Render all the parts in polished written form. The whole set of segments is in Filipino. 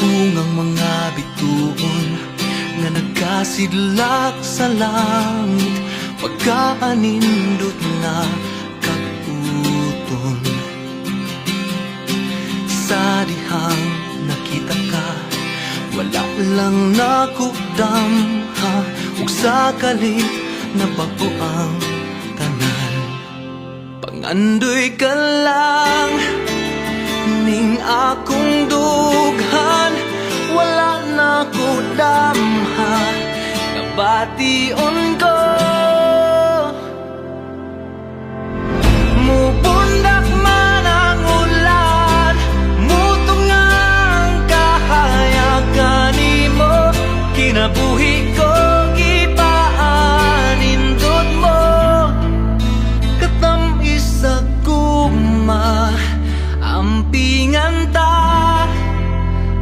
Sutungang mga bituon nga nagkasidlak sa langit, pagkaanindot nga kaguton. Sa dihang nakita ka, wala lang nakudam ha, ug sa kalit na bago ang tanan. Pangandoy ka lang ning akong dughan, wala na ko damha, nabation ko. Mupundak man ang ulan, mutong ang kahayagan nimo, kinabuhi ko gipaanindot mo, katamis sa guma, ampingan ta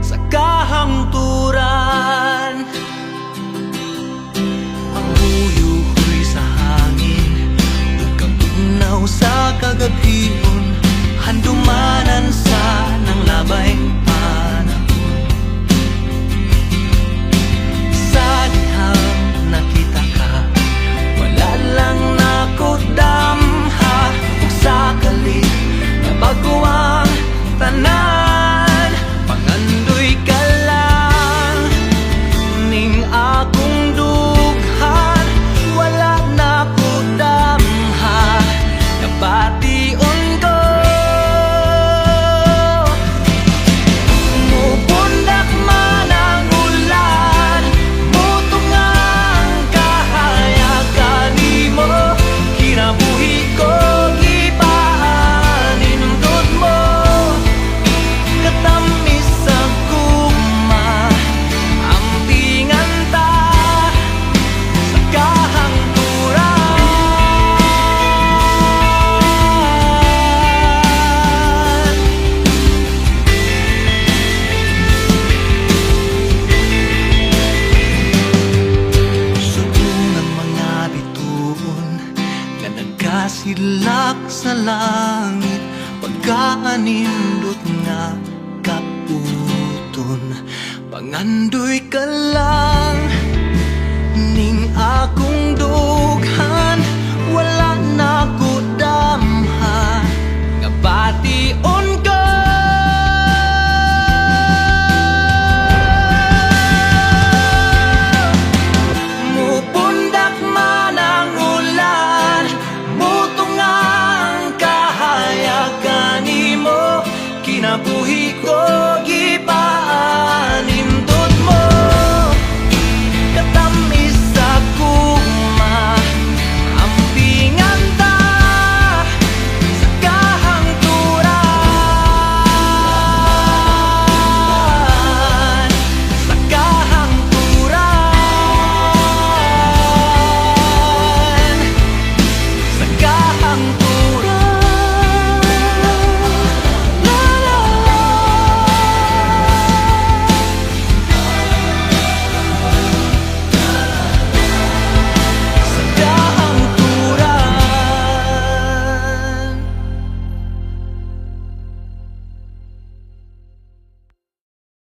sa kahangturan. Ang huyuhoy sa hangin, ug kabugnaw sa kagabhion, handumanan sa nang labayng panahon. Sa dihang nakita ka, wala lang nakudamha, ug sa kalit na bago ang tanan. Pangandoy ka lang ning akong dughan, wala na ko damha, nabation ko. Mupundak man ang ulan, mutong ang kahayagan nimo, kinabuhi ko gipaanindot mo, katamis sa guma, ampingan ta sa kahangturan. Sutungang mga bituon nga nagkasidlak sa langit, pagkaanindot nga kaputon. Pangandoy ka lang ning akong